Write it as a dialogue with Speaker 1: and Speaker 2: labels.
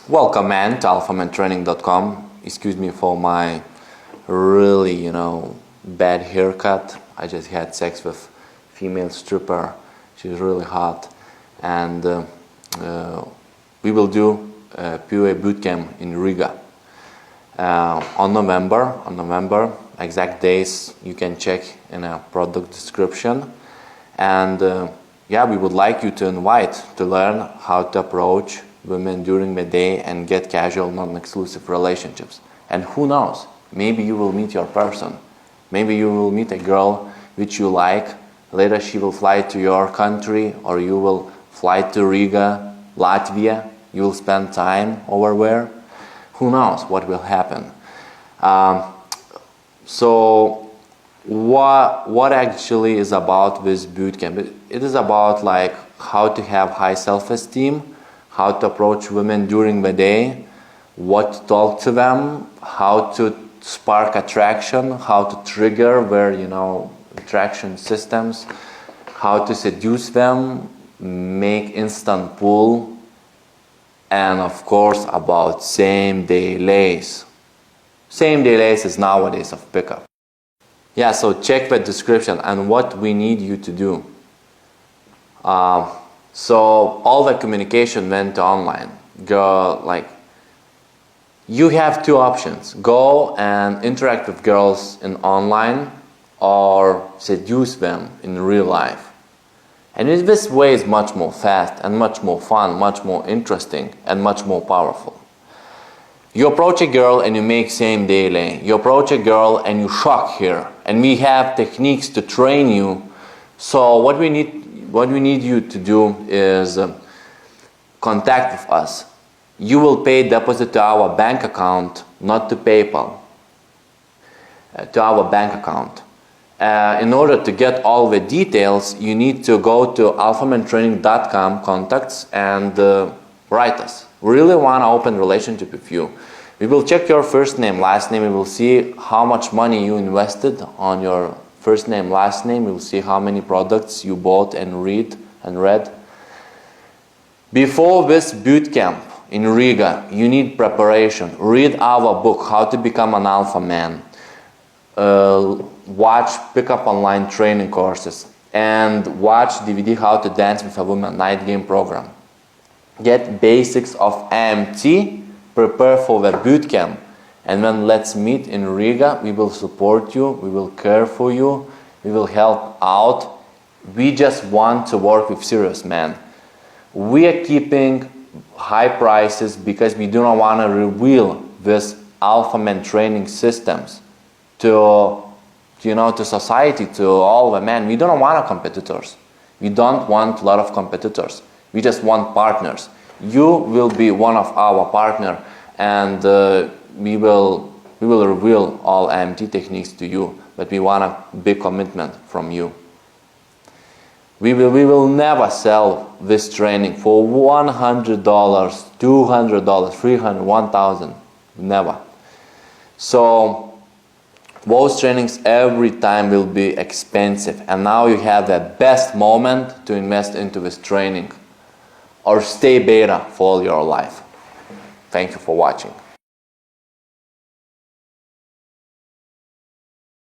Speaker 1: Welcome man to Alphamantraining.com. Excuse me for my really, bad haircut. I just had sex with female stripper. She's really hot, and we will do a POA bootcamp in Riga on November. Exact days you can check in a product description, and we would like you to invite to learn how to approach women during the day and get casual, non-exclusive relationships. And who knows, maybe you will meet your person. Maybe you will meet a girl which you like. Later she will fly to your country, or you will fly to Riga, Latvia. You will spend time over there. Who knows what will happen. So what actually is about this bootcamp? It is about like how to have high self-esteem, how to approach women during the day, what to talk to them, how to spark attraction, how to trigger their attraction systems, how to seduce them, make instant pull, and of course about same-day lace. Same-day lace is nowadays of pickup. Yeah, so check the description and what we need you to do. So all the communication went online. You have two options. Go and interact with girls in online, or seduce them in real life. And in this way is much more fast and much more fun, much more interesting and much more powerful. You approach a girl and you make same-day lay. You approach a girl and you shock her. And we have techniques to train you. So what we need you to do is contact with us. You will pay deposit to our bank account, not to PayPal, to our bank account. In order to get all the details, you need to go to alphamantraining.com contacts and write us. We really want to open relationship with you. We will check your first name, last name. We will see how much money you invested on your first name, last name. We will see how many products you bought and read. Before this bootcamp in Riga, you need preparation. Read our book, How to Become an Alpha Man. Watch Pickup Online training courses. And watch DVD How to Dance with a Woman night game program. Get basics of AMT. Prepare for the bootcamp. And then let's meet in Riga. We will support you. We will care for you. We will help out. We just want to work with serious men. We are keeping high prices because we do not want to reveal this Alphamantraining systems to society, to all the men. We don't want competitors. We don't want a lot of competitors. We just want partners. You will be one of our partners, and we will reveal all AMT techniques to you, but we want a big commitment from you. We will never sell this training for $100, $200, $300, $1,000. Never. So those trainings every time will be expensive, and now you have the best moment to invest into this training, or stay beta for all your life. Thank you for watching.